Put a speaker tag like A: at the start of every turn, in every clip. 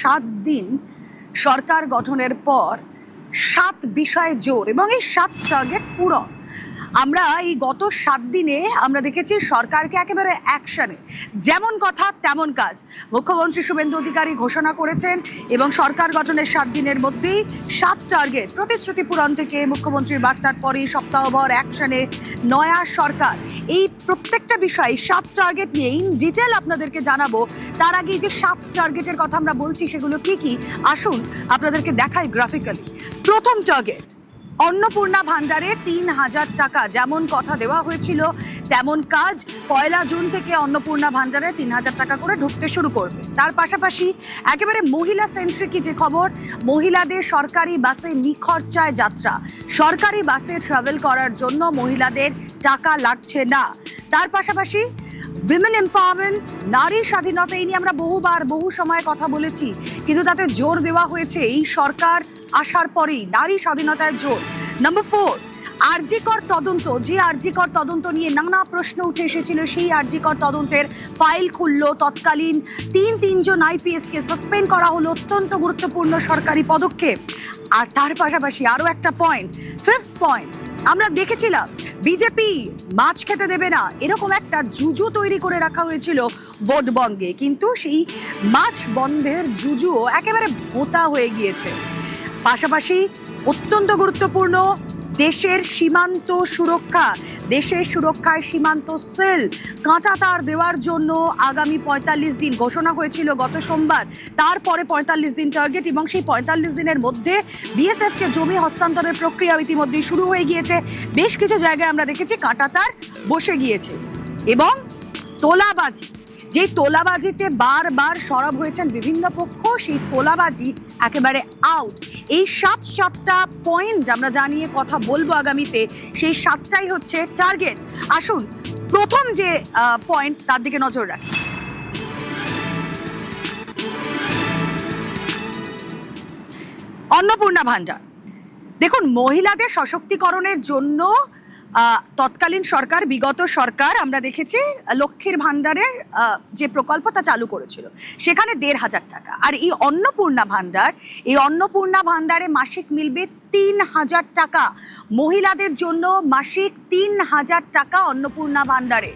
A: 7 দিন সরকার গঠনের পর 7 বিষয়ে জোর এবং এই 7 টার্গেট পূরণ। আমরা এই গত 7 দিনে আমরা দেখেছি সরকারকে একেবারে অ্যাকশনে, যেমন কথা তেমন কাজ। মুখ্যমন্ত্রী শুভেন্দু অধিকারী ঘোষণা করেছেন এবং সরকার গঠনের 7 দিনের মধ্যেই 7 টার্গেট প্রতিশ্রুতি পূরণ থেকে মুখ্যমন্ত্রীর বার্তার পরই সপ্তাহভর অ্যাকশনে নয়া সরকার। এই প্রত্যেকটা বিষয় 7 টার্গেট নিয়ে ইন ডিটেল আপনাদেরকে জানাবো। তার আগে যে 7 টার্গেটের কথা আমরা বলছি সেগুলো কি কি, আসুন আপনাদেরকে দেখাই গ্রাফিক্যালি। প্রথম টার্গেট, অন্নপূর্ণা ভান্ডারে ৩,০০০ টাকা, যেমন কথা দেওয়া হয়েছিল তেমন কাজ। 1 জুন থেকে অন্নপূর্ণা ভান্ডারে ৩,০০০ টাকা করে ঢুকতে শুরু করবে। তার পাশাপাশি একেবারে মহিলা সেন্ট্রিকই যে খবর, মহিলাদের সরকারি বাসে নিখরচায় যাত্রা, সরকারি বাসে ট্রাভেল করার জন্য মহিলাদের টাকা লাগছে না। তার পাশাপাশি উইমেন এম্পাওয়ারমেন্ট, নারী স্বাধীনতা, এই নিয়ে আমরা বহুবার বহু সময় কথা বলেছি, কিন্তু তাতে জোর দেওয়া হয়েছে এই সরকার আসার পরেই নারী স্বাধীনতায় জোর। নাম্বার 4, আরজিকর তদন্ত। যে আরজিকর তদন্ত নিয়ে নানা প্রশ্ন উঠে এসেছিল, সেই আরজিকর তদন্তের ফাইল খুললো। তৎকালীন তিনজন আইপিএসকে সাসপেন্ড করা হলো, অত্যন্ত গুরুত্বপূর্ণ সরকারি পদক্ষেপ। আর তার পাশাপাশি আরো একটা পয়েন্ট, 5th পয়েন্ট, আমরা দেখেছিলাম বিজেপি মাছ খেতে দেবে না, এরকম একটা জুজু তৈরি করে রাখা হয়েছিল ভোটবঙ্গে, কিন্তু সেই মাছ বন্ধের জুজুও একেবারে ভোঁতা হয়ে গিয়েছে। পাশাপাশি অত্যন্ত গুরুত্বপূর্ণ দেশের সীমান্ত সুরক্ষা, দেশের সুরক্ষায় সীমান্ত সেল কাঁটা তার দেওয়ার জন্য আগামী 45 দিন ঘোষণা হয়েছিল গত সোমবার। তারপরে 45 দিন টার্গেট এবং সেই 45 দিনের মধ্যে বিএসএফকে জমি হস্তান্তরের প্রক্রিয়া ইতিমধ্যেই শুরু হয়ে গিয়েছে। বেশ কিছু জায়গায় আমরা দেখেছি কাঁটা তার বসে গিয়েছে। এবং তোলাবাজি, যে তোলাবাজিতে বারবার সরব হয়েছেন বিভিন্ন পক্ষ, সেই তোলাবাজি একেবারে আউট। এই 7টা পয়েন্ট আমরা জানিয়ে কথা বলবো আগামীতে, সেই 7টাই হচ্ছে টার্গেট। আসুন প্রথম যে পয়েন্ট তার দিকে নজর রাখি। অন্নপূর্ণা ভান্ডার। দেখুন, মহিলাদের সশক্তিকরণের জন্য তৎকালীন সরকার, বিগত সরকার আমরা দেখেছি লক্ষ্মীর ভান্ডারের যে প্রকল্প তা চালু করেছিল, সেখানে 1,৫০০ টাকা। আর এই অন্নপূর্ণা ভান্ডার, এই অন্নপূর্ণা ভান্ডারে মাসিক মিলবে ৩,০০০ টাকা। মহিলাদের জন্য মাসিক ৩,০০০ টাকা অন্নপূর্ণা ভান্ডারে।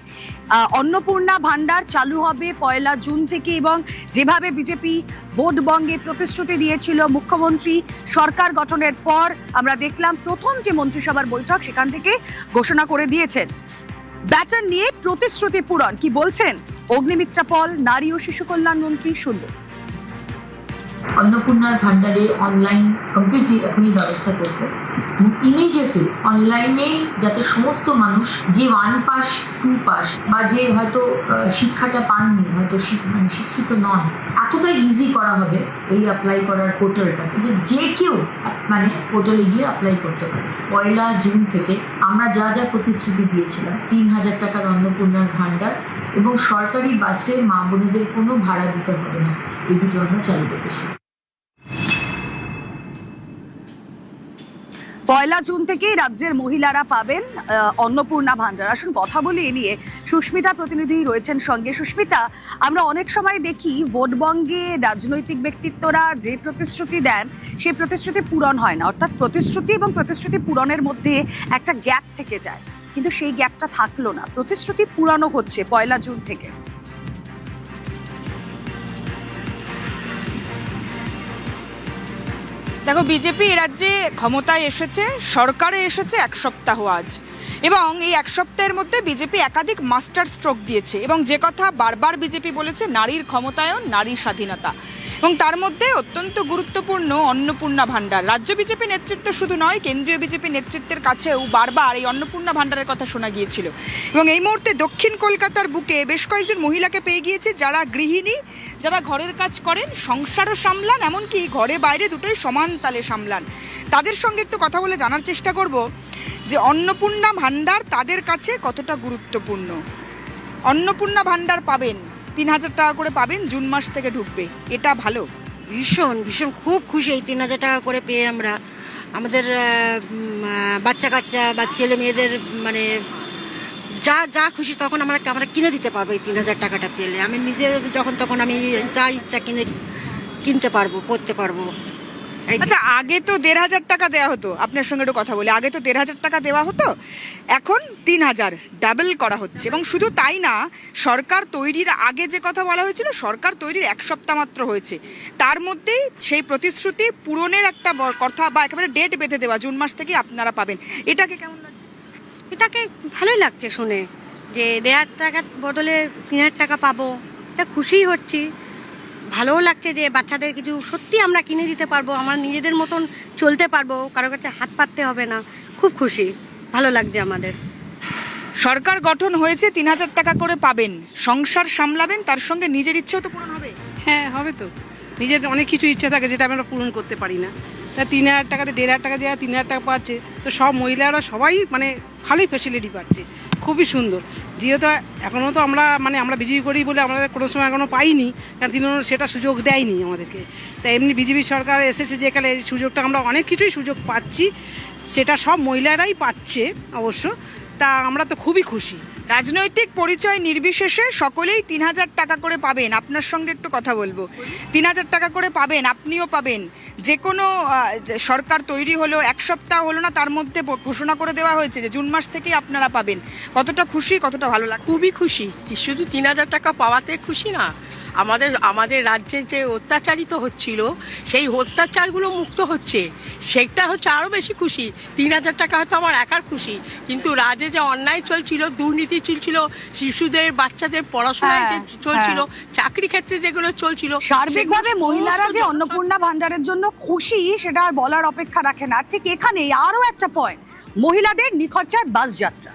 A: অন্নপূর্ণা ভান্ডার চালু হবে 1 জুন থেকে এবং যেভাবে বিজেপি ভোটবঙ্গে প্রতিশ্রুতি দিয়েছিল, মুখ্যমন্ত্রী সরকার গঠনের পর আমরা দেখলাম প্রথম যে মন্ত্রিসভার বৈঠক সেখান থেকে ঘোষণা করে দিয়েছেন ব্যাটন নিয়ে প্রতিশ্রুতি পূরণ। কি বলছেন অগ্নিমিত্রা পল, নারী ও শিশু কল্যাণ মন্ত্রী, শুনবো।
B: অন্নপূর্ণার ভান্ডারে অনলাইন কমপ্লিটলি এখনই ব্যবস্থা করতে, ইমিডিয়েটলি অনলাইনেই যাতে সমস্ত মানুষ যে 1 পাস 2 পাস বা যে হয়তো শিক্ষাটা পাননি, হয়তো শিক্ষিত নন, এতটা ইজি করা হবে এই অ্যাপ্লাই করার পোর্টালটাকে, যে কেউ পোর্টালে গিয়ে অ্যাপ্লাই করতে পারে। 1 জুন থেকে আমরা যা যা প্রতিশ্রুতি দিয়েছিলাম, ৩,০০০ টাকার অন্নপূর্ণার ভান্ডার এবং সরকারি বাসে মা বোনেদের কোনো ভাড়া দিতে হবে না, এই দুটো আমরা চালু করতেছি।
A: 1 জুন থেকেই রাজ্যের মহিলারা পাবেন অন্নপূর্ণা ভান্ডার। আসুন কথা বলি এ নিয়ে, সুস্মিতা প্রতিনিধি রয়েছেন সঙ্গে। সুস্মিতা, আমরা অনেক সময় দেখি ভোটবঙ্গে রাজনৈতিক ব্যক্তিত্বরা যে প্রতিশ্রুতি দেন সেই প্রতিশ্রুতি পূরণ হয় না, অর্থাৎ প্রতিশ্রুতি এবং প্রতিশ্রুতি পূরণের মধ্যে একটা গ্যাপ থেকে যায়, কিন্তু সেই গ্যাপটা থাকলো না, প্রতিশ্রুতি পূরণও হচ্ছে 1 জুন থেকে।
C: দেখো, বিজেপি এ রাজ্যে ক্ষমতায় এসেছে, সরকারে এসেছে 1 সপ্তাহ আজ, এবং এই 1 সপ্তাহের মধ্যে বিজেপি একাধিক মাস্টার স্ট্রোক দিয়েছে এবং যে কথা বারবার বিজেপি বলেছে, নারীর ক্ষমতায়ন, নারী স্বাধীনতা, এবং তার মধ্যে অত্যন্ত গুরুত্বপূর্ণ অন্নপূর্ণা ভান্ডার। রাজ্য বিজেপি নেতৃত্ব শুধু নয়, কেন্দ্রীয় বিজেপি নেতৃত্বের কাছেও বারবার এই অন্নপূর্ণা ভান্ডারের কথা শোনা গিয়েছিল। এবং এই মুহূর্তে দক্ষিণ কলকাতার বুকে বেশ কয়েকজন মহিলাকে পেয়ে গিয়েছে, যারা গৃহিণী, যারা ঘরের কাজ করেন, সংসারও সামলান, এমনকি ঘরে বাইরে দুটোই সমান তালে সামলান। তাদের সঙ্গে একটু কথা বলে জানার চেষ্টা করব যে অন্নপূর্ণা ভান্ডার তাদের কাছে কতটা গুরুত্বপূর্ণ। অন্নপূর্ণা ভান্ডার পাবেন, ৩,০০০ টাকা করে পাবেন, জুন মাস থেকে ঢুকবে, এটা ভালো।
D: ভীষণ খুব খুশি এই ৩,০০০ টাকা করে পেয়ে। আমরা আমাদের বাচ্চা কাচ্চা বা ছেলে মেয়েদের যা খুশি তখন আমরা কিনে দিতে পারবো এই ৩,০০০ টাকাটা পেলে। আমি নিজে যখন তখন আমি যা ইচ্ছা কিনে কিনতে পারবো, পরতে পারবো।
C: আচ্ছা, আগে তো 1,500 টাকা দেওয়া হতো, আপনার সঙ্গে একটু কথা বলি। আগে তো 1,500 টাকা দেওয়া হতো, এখন 3,000, ডাবল করা হচ্ছে। এবং শুধু তাই না, সরকার তৈরির আগে যে কথা বলা হয়েছিল, সরকার তৈরির 1 সপ্তাহ মাত্র হয়েছে, তার মধ্যেই সেই প্রতিশ্রুতি পূরণের একটা কথা বা একেবারে ডেট বেঁধে দেওয়া, জুন মাস থেকে আপনারা পাবেন। এটাকে কেমন লাগছে?
E: এটাকে ভালোই লাগছে শুনে, যে 1,500 টাকার বদলে 3,000 টাকা পাবো, এটা খুশি হচ্ছি। ভালোও লাগছে যে বাচ্চাদের কিছু সত্যি আমরা কিনে দিতে পারবো, আমরা নিজেদের মতন চলতে পারবো, কারো কাছে হাত পাততে হবে না। খুব খুশি, ভালো লাগছে আমাদের।
C: সরকার গঠন হয়েছে, 3,000 টাকা করে পাবেন, সংসার সামলাবেন, তার সঙ্গে নিজের ইচ্ছেও তো পূরণ হবে।
F: হ্যাঁ, হবে তো। নিজের অনেক কিছু ইচ্ছা থাকে যেটা আমরা পূরণ করতে পারি না। তা 3,000 টাকাতে 1,500 টাকা দেওয়া, 3,000 টাকা পাচ্ছে, তো সব মহিলারা সবাই মানে ভালোই ফ্যাসিলিটি পাচ্ছে, খুবই সুন্দর। যেহেতু এখনও তো আমরা বিজেপি করি বলে আমাদের কোনো সময় এখনও পাইনি, কারণ তৃণমূল সেটা সুযোগ দেয়নি আমাদেরকে। তাই এমনি বিজেপি সরকার এসেছে যেখানে এই সুযোগটা আমরা অনেক কিছুই সুযোগ পাচ্ছি, সেটা সব মহিলারাই পাচ্ছে অবশ্য। তা আমরা তো খুবই খুশি।
C: রাজনৈতিক পরিচয় নির্বিশেষে সকলেই 3,000 টাকা করে পাবেন। আপনার সঙ্গে একটু কথা বলবো। 3,000 টাকা করে পাবেন, আপনিও পাবেন। যে কোনো সরকার তৈরি হলো, 1 সপ্তাহ হলো না, তার মধ্যে ঘোষণা করে দেওয়া হয়েছে যে জুন মাস থেকেই আপনারা পাবেন। কতটা খুশি, কতটা ভালো লাগে?
G: খুবই খুশি। শুধু 3,000 টাকা পাওয়াতে খুশি না, আমাদের রাজ্যে যে অত্যাচারিত হচ্ছিল সেই অত্যাচারগুলো মুক্ত হচ্ছে, সেটা হচ্ছে আরও বেশি খুশি। 3,000 টাকা হয়তো আমার একার খুশি, কিন্তু রাজ্যে যে অন্যায় চলছিল, দুর্নীতি চলছিল, শিশুদের বাচ্চাদের পড়াশোনায় যে চলছিল, চাকরি ক্ষেত্রে যেগুলো চলছিল,
A: সার্বিকভাবে মহিলারা যে অন্নপূর্ণা ভান্ডারের জন্য খুশি, সেটা আর বলার অপেক্ষা রাখে না। ঠিক এখানেই আরো একটা পয়েন্ট, মহিলাদের নিখরচায় বাস যাত্রা।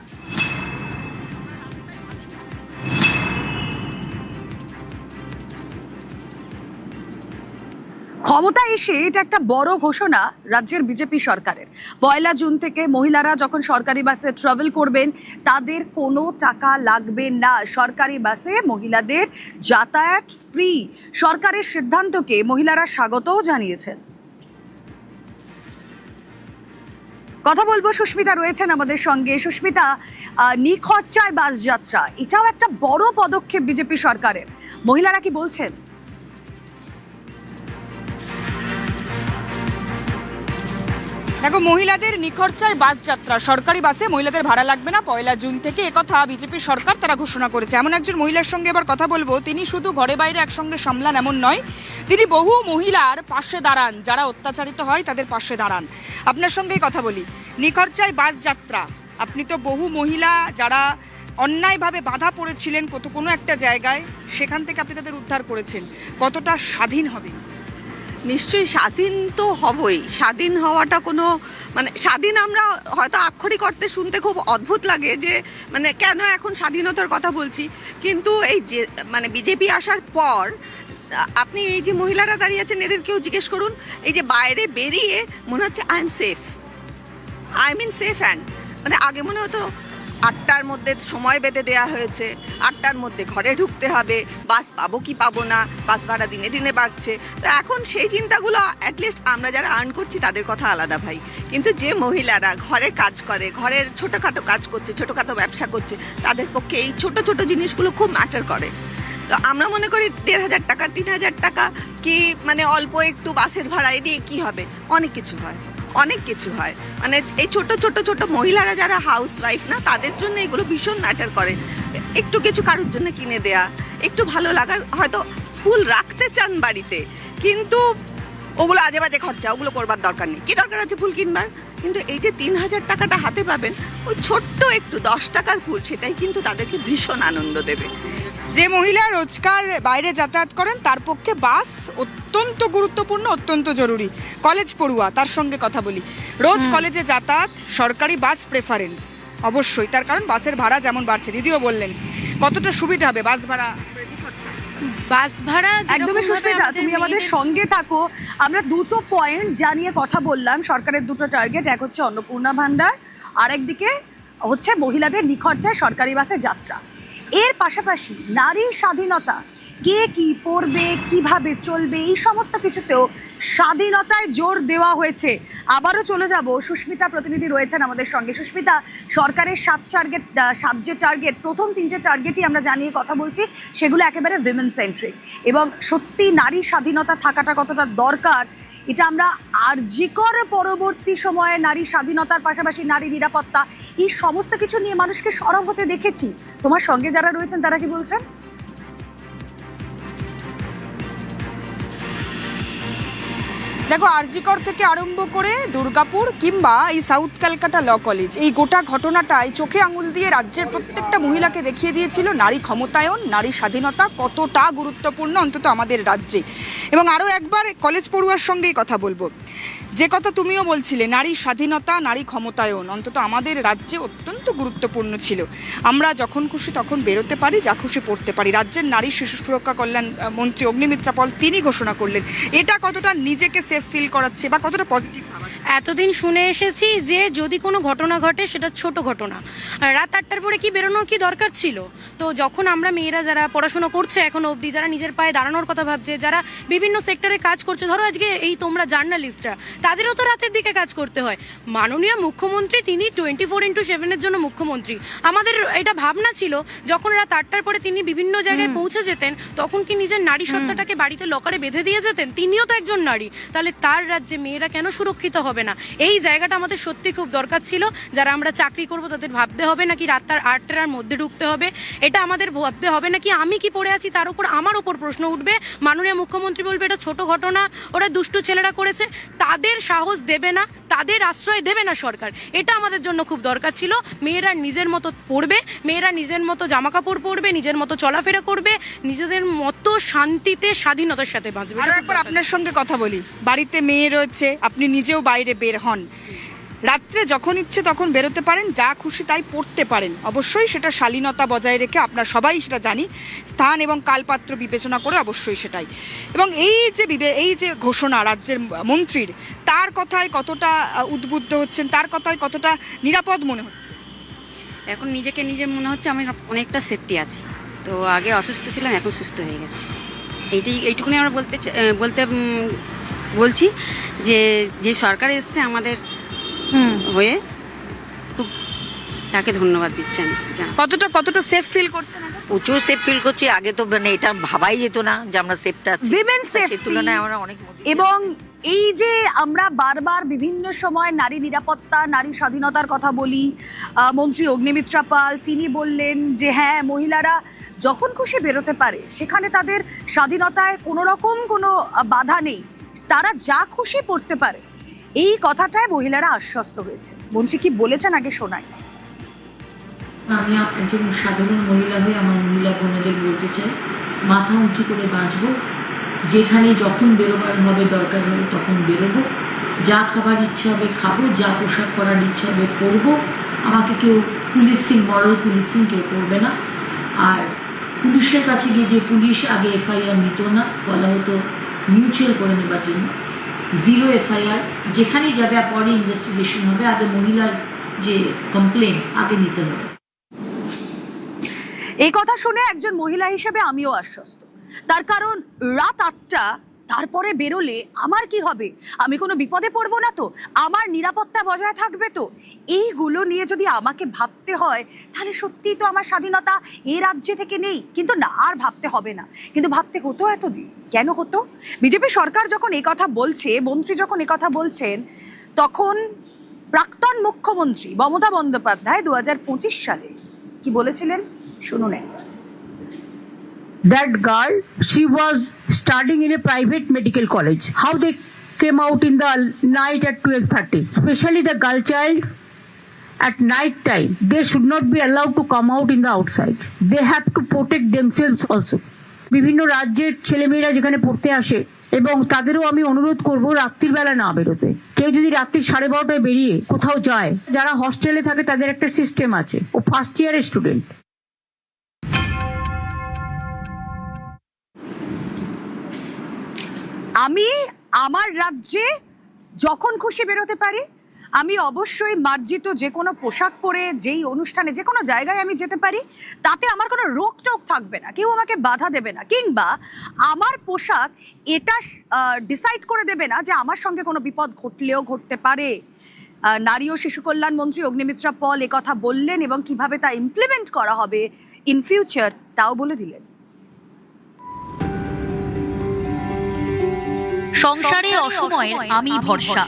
A: ক্ষমতা এসে এটা একটা বড় ঘোষণা রাজ্যের বিজেপি সরকারের। 1 জুন থেকে মহিলারা যখন সরকারি বাসে ট্রাভেল করবেন, তাদের কোনো টাকা লাগবে না। সরকারি বাসে মহিলাদের যাতায়াত ফ্রি। সরকারের সিদ্ধান্তকে মহিলারা স্বাগতও জানিয়েছেন। কথা বলবো, সুস্মিতা রয়েছেন আমাদের সঙ্গে। সুস্মিতা, নিখরচায় বাস যাত্রা, এটাও একটা বড় পদক্ষেপ বিজেপি সরকারের, মহিলারা কি বলছেন?
C: দেখো, মহিলাদের নিখরচায় বাস যাত্রা, সরকারি বাসে মহিলাদের ভাড়া লাগবে না 1 জুন থেকে, একথা বিজেপি সরকার তারা ঘোষণা করেছে। এমন একজন মহিলার সঙ্গে এবার কথা বলবো, তিনি শুধু ঘরে বাইরে একসঙ্গে সামলান এমন নয়, তিনি বহু মহিলার পাশে দাঁড়ান, যারা অত্যাচারিত হয় তাদের পাশে দাঁড়ান। আপনার সঙ্গেই কথা বলি। নিখরচায় বাস যাত্রা, আপনি তো বহু মহিলা যারা অন্যায়ভাবে বাধা পড়েছিলেন কোনো একটা জায়গায়, সেখান থেকে আপনি তাদের উদ্ধার করেছেন, কতটা স্বাধীন হবে?
H: নিশ্চয়ই স্বাধীন তো হবই। স্বাধীন হওয়াটা কোনো স্বাধীন, আমরা হয়তো আক্ষরিক অর্থে শুনতে খুব অদ্ভুত লাগে যে কেন এখন স্বাধীনতার কথা বলছি, কিন্তু এই যে বিজেপি আসার পর আপনি এই যে মহিলারা দাঁড়িয়ে আছেন, এদেরকেও জিজ্ঞেস করুন, এই যে বাইরে বেরিয়ে মনে হচ্ছে I am in safe hand. আগে মনে হতো 8টার মধ্যে সময় বেঁধে দেওয়া হয়েছে, 8টার মধ্যে ঘরে ঢুকতে হবে, বাস পাবো কি পাবো না, বাস ভাড়া দিনে দিনে বাড়ছে। তো এখন সেই চিন্তাগুলো অ্যাটলিস্ট আমরা যারা আর্ন করছি তাদের কথা আলাদা ভাই, কিন্তু যে মহিলারা ঘরে কাজ করে, ঘরের ছোটোখাটো কাজ করছে, ছোটোখাটো ব্যবসা করছে, তাদের পক্ষে এই ছোট ছোট জিনিসগুলো খুব ম্যাটার করে। তো আমরা মনে করি 1,500 টাকা 3,000 টাকা কি অল্প একটু বাসের ভাড়া দিয়ে কি হবে? অনেক কিছু হয়, অনেক কিছু হয়। এই ছোট ছোট ছোট মহিলারা যারা হাউস ওয়াইফ না, তাদের জন্য এগুলো ভীষণ ম্যাটার করে। একটু কিছু কারোর জন্য কিনে দেয়া, একটু ভালো লাগার, হয়তো ফুল রাখতে চান বাড়িতে, কিন্তু ওগুলো আজে বাজে খরচা, ওগুলো করবার দরকার নেই। কি দরকার আছে ফুল কিনবার? কিন্তু এই যে 3,000 টাকাটা হাতে পাবেন, ওই ছোট্ট একটু 10 টাকার ফুল, সেটাই কিন্তু তাদেরকে ভীষণ আনন্দ দেবে।
C: যে মহিলা রোজকার বাইরে যাতায়াত করেন, তার পক্ষে বাস অত্যন্ত গুরুত্বপূর্ণ, অত্যন্ত জরুরি। কলেজ পড়ুয়া, তার সঙ্গে কথা বলি। রোজ কলেজে যাতায়াত, সরকারি বাস প্রেফারেন্স অবশ্যই, তার কারণ বাসের ভাড়া যেমন বাড়ছে, দিদিও বললেন কতটা সুবিধা হবে বাস ভাড়া।
A: একদমই সুস্মিতা, তুমি আমাদের সঙ্গে থাকো। আমরা দুটো পয়েন্ট জানিয়ে কথা বললাম। সরকারের দুটো টার্গেট, এক হচ্ছে অন্নপূর্ণা ভান্ডার, আরেকদিকে হচ্ছে মহিলাদের নিখরচায় সরকারি বাসে যাত্রা। এর পাশাপাশি নারীর স্বাধীনতা, কে কি পড়বে, কিভাবে চলবে, এই সমস্ত কিছুতেও স্বাধীনতায় জোর দেওয়া হয়েছে। আবারও চলে যাব, সুস্মিতা প্রতিনিধি রয়েছেন আমাদের সঙ্গে। সুস্মিতা, সরকারের 7 যে টার্গেট, প্রথম 3টে টার্গেটই আমরা জানিয়ে কথা বলছি, সেগুলো একেবারে উইমেন সেন্ট্রিক, এবং সত্যি নারী স্বাধীনতা থাকাটা কতটা দরকার এটা আমরা আরজিকর পরবর্তী সময়ে নারী স্বাধীনতার পাশাপাশি নারী নিরাপত্তা, এই সমস্ত কিছু নিয়ে মানুষকে সরব হতে দেখেছি। তোমার সঙ্গে যারা রয়েছেন তারা কি বলছেন?
C: দেখো, আরজিকর থেকে আরম্ভ করে দুর্গাপুর কিংবা এই সাউথ ক্যালকাটা ল কলেজ, এই গোটা ঘটনাটায় চোখে আঙুল দিয়ে রাজ্যের প্রত্যেকটা মহিলাকে দেখিয়ে দিয়েছিল নারী ক্ষমতায়ন, নারী স্বাধীনতা কতটা গুরুত্বপূর্ণ অন্তত আমাদের রাজ্যে। এবং আরও একবার কলেজ পড়ুয়ার সঙ্গেই কথা বলবো, যে কথা তুমিও বলছিলে, নারী স্বাধীনতা, নারী ক্ষমতায়ন অন্তত আমাদের রাজ্যে অত্যন্ত গুরুত্বপূর্ণ ছিল। আমরা যখন খুশি তখন বেরোতে পারি, যা খুশি পড়তে পারি। রাজ্যের নারী শিশু সুরক্ষা কল্যাণ মন্ত্রী অগ্নিমিত্রা পল তিনি ঘোষণা করলেন, এটা কতটা নিজেকে সেফ ফিল করাচ্ছে বা কতটা পজিটিভ?
E: এতদিন শুনে এসেছি যে যদি কোনো ঘটনা ঘটে সেটা ছোট ঘটনা, রাত 8টার পরে কি বেরোনোর কি দরকার ছিল? তো যখন আমরা মেয়েরা যারা পড়াশোনা করছে এখনো অবধি, যারা নিজের পায়ে দাঁড়ানোর কথা ভাবছে, যারা বিভিন্ন সেক্টরে কাজ করছে, ধরো আজকে এই তোমরা জার্নালিস্টরা, তাদেরও তো রাতের দিকে কাজ করতে হয়। মাননীয় মুখ্যমন্ত্রী তিনি 24/7 জন্য মুখ্যমন্ত্রী। আমাদের এটা ভাবনা ছিল যখন রাত 8টার পরে তিনি বিভিন্ন জায়গায় পৌঁছে যেতেন, তখন কি নিজের নারী সত্তাটাকে বাড়িতে লকারে বেঁধে দিয়ে যেতেন? তিনিও তো একজন নারী, তাহলে তার রাজ্যে মেয়েরা কেন সুরক্ষিত হবে না? এই জায়গাটা আমাদের সত্যি খুব দরকার ছিল। যারা আমরা চাকরি করব তাদের ভাবতে হবে নাকি রাত 8টার মধ্যে ঢুকতে হবে, এটা আমাদের ভাবতে হবে নাকি আমি কি পড়ে আছি তার উপর আমার ওপর প্রশ্ন উঠবে। মাননীয় মুখ্যমন্ত্রী বলবে এটা ছোট ঘটনা, ওরা দুষ্টু ছেলেরা করেছে, তাদের সাহস দেবে না, তাদের আশ্রয় দেবে না সরকার। এটা আমাদের জন্য খুব দরকার ছিল। মেয়েরা নিজের মতো পড়বে, মেয়েরা নিজের মতো জামা কাপড় পরবে, নিজের মতো চলাফেরা করবে, নিজেদের মতো শান্তিতে স্বাধীনতার সাথে বাঁচবে।
C: আরও একবার আপনার সঙ্গে কথা বলি, বাড়িতে মেয়ে রয়েছে, আপনি নিজেও বাইরে বের হন, রাত্রে যখন ইচ্ছে তখন বেরোতে পারেন, যা খুশি তাই পড়তে পারেন, অবশ্যই সেটা শালীনতা বজায় রেখে, আপনার সবাই সেটা জানি, স্থান এবং কালপাত্র বিবেচনা করে অবশ্যই সেটাই। এবং এই যে ঘোষণা রাজ্যের মন্ত্রীর, তার কথায় কতটা উদ্বুদ্ধ হচ্ছেন, তার কথায় কতটা নিরাপদ মনে হচ্ছে?
I: এখন নিজেকে নিজে মনে হচ্ছে আমি অনেকটা সেফটি আছি। তো আগে অসুস্থ ছিলাম, এখন সুস্থ হয়ে গেছি। এইটুকুনি আমরা বলছি যে সরকার এসছে আমাদের হয়ে, খুব তাকে ধন্যবাদ দিচ্ছি আমি।
C: কতটা সেফ ফিল করছেন?
J: প্রচুর সেফ ফিল করছি। আগে তো মানে এটা ভাবাই যেত না যে আমরা সেফটা আছি।
A: উইমেন সেফটি,
J: সেই তুলনায় আমরা অনেক।
A: এবং এই যে আমরা বারবার বিভিন্ন সময় নারী নিরাপত্তা, নারী স্বাধীনতার কথা বলি, মন্ত্রী অগ্নিমিত্রা পাল তিনি বললেন যে হ্যাঁ, মহিলারা যখন খুশি বেরোতে পারে, সেখানে তাদের স্বাধীনতায় কোনো রকম কোনো বাধা নেই, তারা যা খুশি পড়তে পারে। এই কথাটায় মহিলারা আশ্বস্ত হয়েছে। মন্ত্রী কি বলেছেন আগে শোনাই।
B: আমি একজন সাধারণ মহিলা হয়ে আমার মহিলা বোনেদের বলতে চাই, মাথা উঁচু করে বাঁচবো, যেখানে যখন বেরোবার হবে দরকার হবে তখন বেরোবো, যা খাবার ইচ্ছে হবে খাবো, যা পোশাক পরার ইচ্ছে হবে পরবো। আমাকে কেউ মরাল পুলিশিং কেউ করবে না। আর পুলিশের কাছে গিয়ে যে পুলিশ আগে এফআইআর নিত না, বলা হতো মিউচুয়াল করে নেবার জন্য, 0 এফআইআর, যেখানেই যাবে পরে ইনভেস্টিগেশন হবে, আগে মহিলার যে কমপ্লেন আগে নিতে হবে।
A: এই কথা শুনে একজন মহিলা হিসেবে আমিও আশ্বস্ত। তার কারণ রাত 8টা তারপরে বেরোলে আমার কি হবে? আমি কোনো বিপদে পড়বো না তো? আমার নিরাপত্তা বজায় থাকবে তো? এইগুলো নিয়ে যদি আমাকে ভাবতে হয়, তাহলে সত্যিই তো আমার স্বাধীনতা এই রাজ্যে থেকে নেই। কিন্তু না, আর ভাবতে হবে না। কিন্তু ভাবতে হতো এতদিন। কেন হতো? বিজেপি সরকার যখন এই কথা বলছে, মন্ত্রী যখন এই কথা বলছেন, তখন প্রাক্তন মুখ্যমন্ত্রী মমতা বন্দ্যোপাধ্যায় 2025 সালে কি বলেছিলেন শুনুন।
K: That girl, she was studying in a private medical college. How they came out in the night at 12:30, especially the girl child at night time, they should not be allowed to come out in the outside. They have to protect themselves also. বিভিন্ন রাজ্যের ছেলেমেয়েরা যেখানে পড়তে আসে, এবং তাদেরও আমি অনুরোধ করব রাত্রির বেলা না বেরোতে। কেউ যদি রাত্রি 12:30টায় বেরিয়ে কোথাও যায়, যারা হস্টেলে থাকে তাদের একটা সিস্টেম আছে, ও ফার্স্ট ইয়ারের স্টুডেন্ট।
A: আমি আমার রাজ্যে যখন খুশি বেরোতে পারি, আমি অবশ্যই মার্জিত যে কোনো পোশাক পরে যেই অনুষ্ঠানে যে কোনো জায়গায় আমি যেতে পারি, তাতে আমার কোনো রোকটোক থাকবে না, কেউ আমাকে বাধা দেবে না, কিংবা আমার পোশাক এটা ডিসাইড করে দেবে না যে আমার সঙ্গে কোনো বিপদ ঘটলেও ঘটতে পারে। নারী ও শিশু কল্যাণ মন্ত্রী অগ্নিমিত্রা পল একথা বললেন এবং কিভাবে তা ইমপ্লিমেন্ট করা হবে ইন ফিউচার তাও বলে দিলেন।
L: সংসারে অসময়ে আমি ভরসা,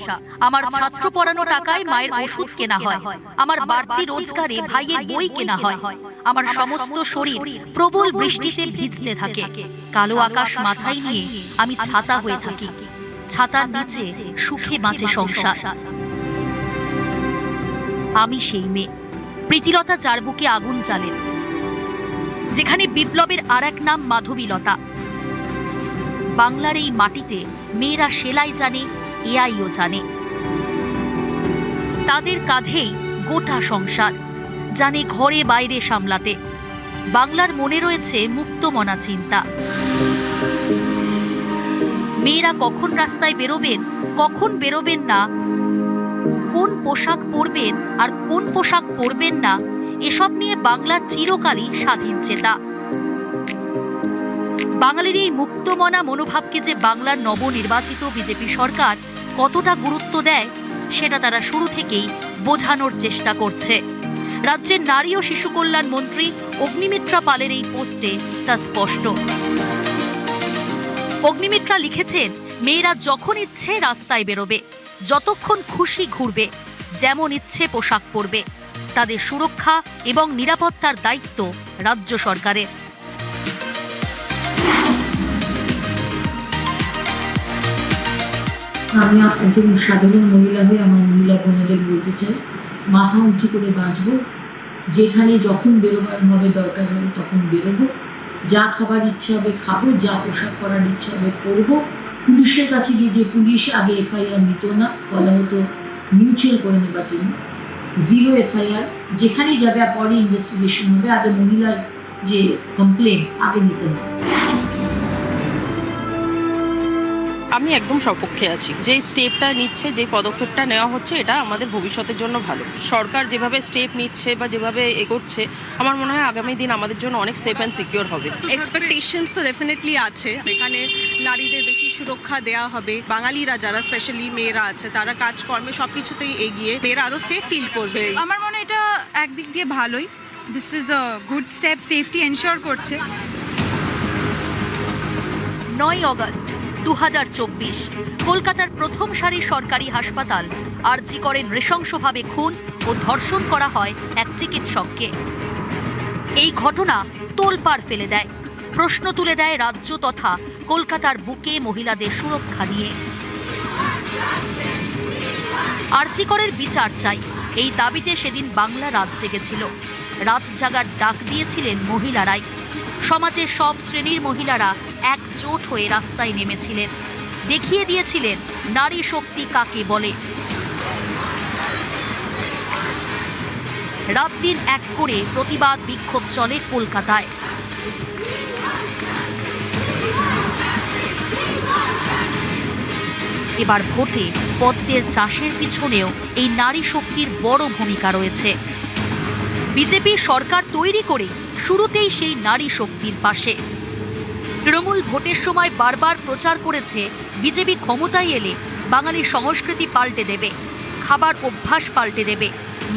L: আমার ছাত্র পড়ানো টাকায় মায়ের ওষুধ কেনা হয়, আমার বাড়তি রোজগারে ভাইয়ের বই কেনা হয়, আমার সমস্ত শরীর প্রবল বৃষ্টিতে ভিজতে থাকে, কালো আকাশ মাথায় নিয়ে আমি ছাতা হয়ে থাকি, ছাতার নিচে সুখে বাঁচে সংসার। আমি সেই মেয়ে। প্রীতিলতা যার বুকে আগুন জ্বালেন, যেখানে বিপ্লবের আর এক নাম মাধবীলতা। বাংলার এই মাটিতে মেয়েরা সেলাই জানে, এআইও জানে, তাদের কাঁধেই গোটা সংসার, জানে ঘরে বাইরে সামলাতে। বাংলার মনে রয়েছে মুক্তমনা চিন্তা। মেয়েরা কখন রাস্তায় বেরোবেন, কখন বেরোবেন না, কোন পোশাক পরবেন আর কোন পোশাক পরবেন না, এসব নিয়ে বাংলা চিরকালই স্বাধীন চেতা। বাঙালির এই মুক্তমনা মনোভাবকে যে বাংলার নবনির্বাচিত বিজেপি সরকার কতটা গুরুত্ব দেয়, সেটা তারা শুরু থেকেই বোঝানোর চেষ্টা করছে। রাজ্যের নারী ও শিশু কল্যাণ মন্ত্রী অগ্নিমিত্রা পালের এই পোস্টে তা স্পষ্ট। অগ্নিমিত্রা লিখেছেন, মেয়েরা যখন ইচ্ছে রাস্তায় বেরোবে, যতক্ষণ খুশি ঘুরবে, যেমন ইচ্ছে পোশাক পরবে, তাদের সুরক্ষা এবং নিরাপত্তার দায়িত্ব রাজ্য সরকারের।
B: আমি একজন সাধারণ মহিলা হয়ে আমার মহিলা বোনেদের বলতে চাই, মাথা উঁচু করে বাঁচবো, যেখানে যখন বেরোবার হবে দরকার হবে তখন বেরোবো, যা খাবার ইচ্ছে হবে খাবো, যা পোশাক পরার ইচ্ছে হবে পরবো। পুলিশের কাছে গিয়ে যে পুলিশ আগে এফআইআর নিত না, বলা হতো মিউচুয়াল করে নেবার জন্য, 0 এফআইআর, যেখানেই যাবে পরে ইনভেস্টিগেশন হবে, আগে মহিলার যে কমপ্লেন আগে নিতে হবে।
M: আমি একদম সপক্ষে আছি। যে স্টেপটা নিচ্ছে, যে পদক্ষেপটা নেওয়া হচ্ছে, এটা আমাদের ভবিষ্যতের জন্য ভালো। সরকার যেভাবে স্টেপ নিচ্ছে বা যেভাবে এগোচ্ছে, আমার মনে হয় আগামী দিন আমাদের জন্য অনেক সেফ অ্যান্ড সিকিউর হবে।
N: এক্সপেকটেশনস তো ডেফিনেটলি আছে, এখানে নারীদের বেশি সুরক্ষা দেওয়া হবে। বাঙালিরা যারা স্পেশালি মেয়েরা আছে, তারা কাজকর্মে সব কিছুতেই এগিয়ে, মেয়েরা আরও সেফ ফিল করবে।
C: আমার মনে হয় এটা একদিক দিয়ে ভালোই। This is a good step, safety ensure করছে।
L: 9 অগস্ট 2024 কলকাতার প্রথম সারির সরকারি হাসপাতাল আরজি করে নৃশংসভাবে খুন ও ধর্ষণ করা হয় এক চিকিৎসককে। এই ঘটনা তোলপাড় ফেলে দেয়, প্রশ্ন তুলে দেয় রাজ্য তথা কলকাতার বুকে মহিলাদের সুরক্ষা নিয়ে। আরজি করের বিচার চাই, এই দাবিতে সেদিন বাংলা রাত জেগেছিল। রাত জাগার ডাক দিয়েছিলেন মহিলারাই। সমাজের সব শ্রেণীর মহিলারা একজোট হয়ে রাস্তায় নেমেছিলেন, দেখিয়ে দিয়েছিলেন নারী শক্তি কাকে বলে। রাত দিন এক করে প্রতিবাদ বিক্ষোভ চলে কলকাতায়। এবার ভোটে পদ্মের চাষের পিছনেও এই নারী শক্তির বড় ভূমিকা রয়েছে। বিজেপি সরকার তৈরি করে শুরুতেই সেই নারী শক্তির পাশে। তৃণমূল ভোটের সময় বারবার প্রচার করেছে বিজেপি ক্ষমতায় এলে বাঙালি সংস্কৃতি পাল্টে দেবে, খাবার অভ্যাস পাল্টে দেবে,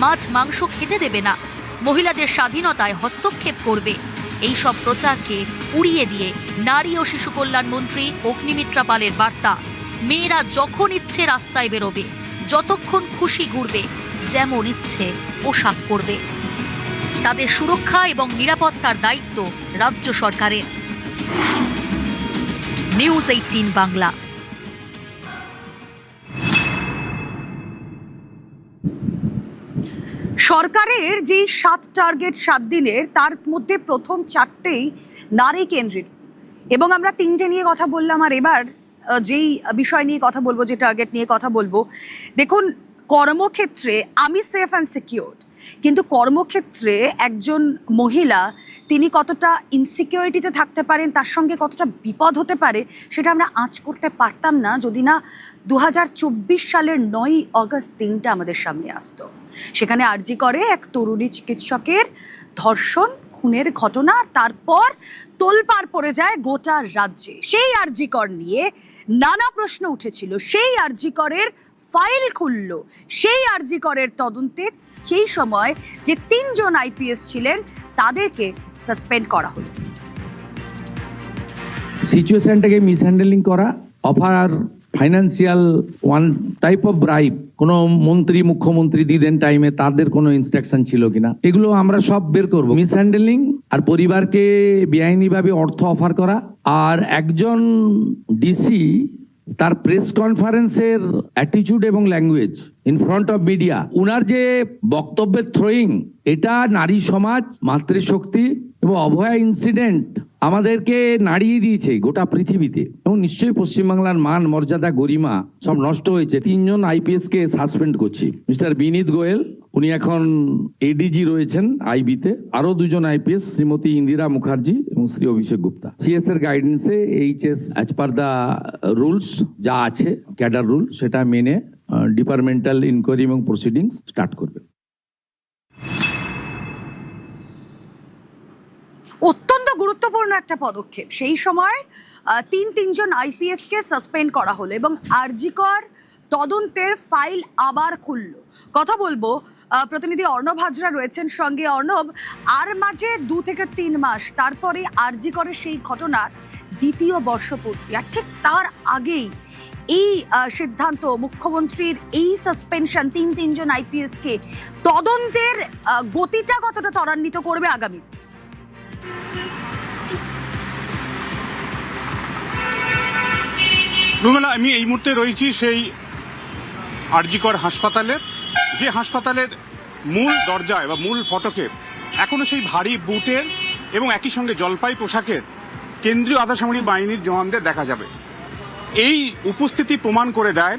L: মাছ মাংস খেতে দেবে না, মহিলাদের স্বাধীনতায় হস্তক্ষেপ করবে। এই সব প্রচারকে উড়িয়ে দিয়ে নারী ও শিশু কল্যাণ মন্ত্রী অগ্নিমিত্রা পালের বার্তা, মেয়েরা যখন ইচ্ছে রাস্তায় বেরোবে, যতক্ষণ খুশি ঘুরবে, যেমন ইচ্ছে পোশাক পরবে, তাদের সুরক্ষা এবং নিরাপত্তার দায়িত্ব রাজ্য সরকারের। নিউজ 18 বাংলা।
A: সরকারের যে 7 টার্গেট 7 দিনের, তার মধ্যে প্রথম 4টেই নারী কেন্দ্রিক, এবং আমরা 3টে নিয়ে কথা বললাম। আর এবার যেই বিষয় নিয়ে কথা বলবো, যে টার্গেট নিয়ে কথা বলবো, দেখুন, কর্মক্ষেত্রে আমি সেফ অ্যান্ড সিকিউর, কিন্তু কর্মক্ষেত্রে একজন মহিলা তিনি কতটা ইনসিকিউরিটিতে থাকতে পারেন, তার সঙ্গে কতটা বিপদ হতে পারে, সেটা আমরা আঁচ করতে পারতাম না যদি না 2024 সালের 9ই অগস্ট দিনটা আমাদের সামনে আসতো। সেখানে আরজি করে এক তরুণী চিকিৎসকের ধর্ষণ খুনের ঘটনা, তারপর তোলপাড় পড়ে যায় গোটা রাজ্যে। সেই আরজি কর নিয়ে নানা প্রশ্ন উঠেছিল, সেই আরজি করের ফাইল খুলল, সেই আরজি করের তদন্তে সেই সময় যে 3 জন আইপিএস ছিলেন তাদেরকে সাসপেন্ড করা হলো।
O: সিচুয়েশনটাকে মিসহ্যান্ডেলিং করা, offer financial one type of bribe, কোনো মন্ত্রী মুখ্যমন্ত্রী দিদেন টাইমে তাদের কোনো ইনস্ট্রাকশন ছিল কিনা, এগুলো আমরা সব বের করব। মিসহ্যান্ডেলিং আর পরিবারকে বেআইনিভাবে অর্থ অফার করা, আর একজন ডিসি তার প্রেস কনফারেন্সের অ্যাটিটিউড এবং language in front of media, উনার যে বক্তব্যের থ্রোয়িং, এটা নারী সমাজ, মাতৃশক্তি এবং অভয়া ইনসিডেন্ট আমাদেরকে নাড়িয়ে দিয়েছে গোটা পৃথিবীতে, এবং নিশ্চয়ই পশ্চিমবাংলার মান মর্যাদা গরিমা সব নষ্ট হয়েছে। 3 জন আইপিএস কে সাসপেন্ড করছি। মিস্টার বিনীত গোয়েল, উনি এখন এডিজি রয়েছেন আইবিতে, আরো 2 জন আইপিএস, শ্রীমতী ইন্দিরা মুখার্জি এবং শ্রী অভিষেক গুপ্তা। সিএস এর গাইডেন্সে HS as per the rules যা আছে ক্যাডার রুল, সেটা মেনে ডিপার্টমেন্টাল ইনকোয়ারি এবং প্রসিডিংস স্টার্ট করবে।
A: অত্যন্ত গুরুত্বপূর্ণ একটা পদক্ষেপ। সেই সময় 3 জন আইপিএস কে সাসপেন্ড করা হলো এবং আরজি কর তদন্তের ফাইল আবার খুলল। কথা বলবো, প্রতিনিধি অর্ণব হাজরা রয়েছেন সঙ্গে। অর্ণব, আর মাঝে 2 থেকে 3 মাস তারপরে আরজি করে সেই ঘটনার 2য় বর্ষপূর্তি, আর ঠিক তার আগেই এই সিদ্ধান্ত, মুখ্যমন্ত্রীর এই সাসপেনশন 3 জন আইপিএস কে, তদন্তের গতিটা কতটা ত্বরান্বিত করবে আগামী?
P: রুমেলা, আমি এই মুহূর্তে রয়েছি সেই আরজি কর হাসপাতালে, যে হাসপাতালের মূল দরজায় বা মূল ফটকে এখনো সেই ভারী বুটের এবং একই সঙ্গে জলপাই পোশাকের কেন্দ্রীয় আধা সামরিক বাহিনীর জওয়ানদের দেখা যাবে। এই উপস্থিতি প্রমাণ করে দেয়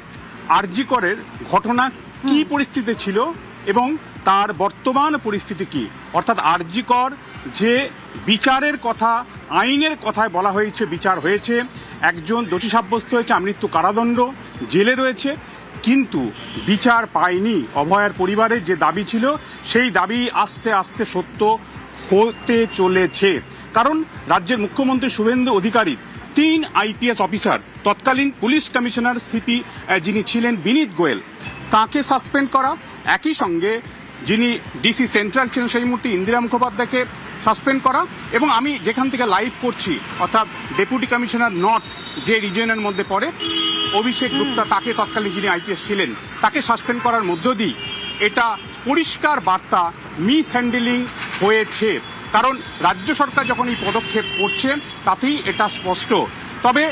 P: আরজি করের ঘটনা কি পরিস্থিতি ছিল এবং তার বর্তমান পরিস্থিতি কি। অর্থাৎ আরজি কর যে বিচারের কথা, আইনের কথায় বলা হয়েছে, বিচার হয়েছে, একজন দোষী সাব্যস্ত হয়েছে, আমৃত্যু কারাদণ্ড, জেলে রয়েছে, কিন্তু বিচার পায়নি। অভয়ার পরিবারের যে দাবি ছিল সেই দাবি আস্তে আস্তে সত্য হতে চলেছে। কারণ রাজ্যের মুখ্যমন্ত্রী শুভেন্দু অধিকারী 3 আইপিএস অফিসার, তৎকালীন পুলিশ কমিশনার সিপি যিনি ছিলেন বিনীত গোয়েল, তাকে সাসপেন্ড করা, একই সঙ্গে যিনি ডিসি সেন্ট্রাল ছিলেন সেই মুহূর্তে ইন্দিরা মুখোপাধ্যায়কে সাসপেন্ড করা, এবং আমি যেখান থেকে লাইভ করছি অর্থাৎ ডেপুটি কমিশনার নর্থ যে রিজিয়নের মধ্যে পড়ে, অভিষেক গুপ্তা, তাকে তৎকালীন যিনি আইপিএস ছিলেন তাকে সাসপেন্ড করার মধ্য দিয়ে এটা পরিষ্কার বার্তা মিসহ্যান্ডেলিং হয়েছে। কারণ রাজ্য সরকার যখন এই পদক্ষেপ করছে তাতেই এটা স্পষ্ট। তবে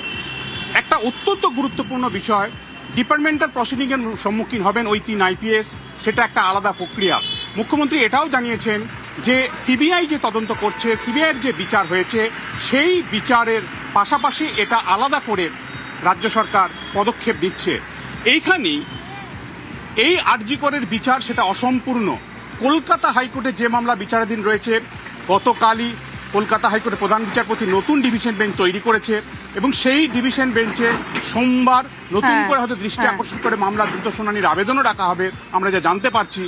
P: একটা অত্যন্ত গুরুত্বপূর্ণ বিষয়, ডিপার্টমেন্টাল প্রসিডিংয়ের সম্মুখীন হবেন ওই 3 আইপিএস, সেটা একটা আলাদা প্রক্রিয়া। মুখ্যমন্ত্রী এটাও জানিয়েছেন যে সিবিআই যে তদন্ত করছে, সিবিআইয়ের যে বিচার হয়েছে, সেই বিচারের পাশাপাশি এটা আলাদা করে রাজ্য সরকার পদক্ষেপ দিচ্ছে। এইখানেই এই আরজি করের বিচার সেটা অসম্পূর্ণ। কলকাতা হাইকোর্টে যে মামলা বিচারাধীন রয়েছে, গতকালই কলকাতা হাইকোর্টের প্রধান বিচারপতি নতুন ডিভিশন বেঞ্চ তৈরি করেছে এবং সেই ডিভিশন বেঞ্চে সোমবার নতুন করে হয়তো দৃষ্টি আকর্ষণ করে মামলার দ্রুত শুনানির আবেদনও রাখা হবে, আমরা যা জানতে পারছি।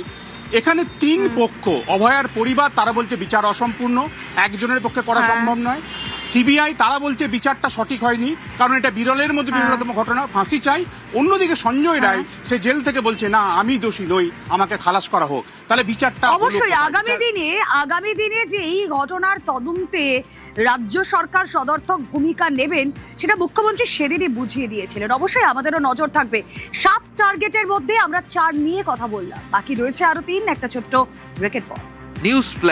P: এখানে 3 পক্ষ, অভয়ার পরিবার তারা বলছে বিচার অসম্পূর্ণ, একজনের পক্ষে করা সম্ভব নয়। সিবিআই তারা বলছে বিচারটা সঠিক হয়নি, কারণ এটা বিরলের মধ্যে বিরলতম ঘটনা, ফাঁসি চাই। অন্যদিকে সঞ্জয় রায় সে জেল থেকে বলছে না আমি দোষী নই, আমাকে খালাস করা হোক। তাহলে বিচারটা
A: অবশ্যই আগামী দিনে যে এই ঘটনার তদন্তে রাজ্য সরকার সদর্থক ভূমিকা নেবেন সেটা মুখ্যমন্ত্রী সেদিনই বুঝিয়ে দিয়েছিলেন। অবশ্যই আমাদেরও নজর থাকবে। 7 টার্গেটের মধ্যে আমরা 4 নিয়ে কথা বললাম, বাকি রয়েছে আরো 3। একটা ছোট্ট ব্রেকের পর
Q: নিউজ প্লাস।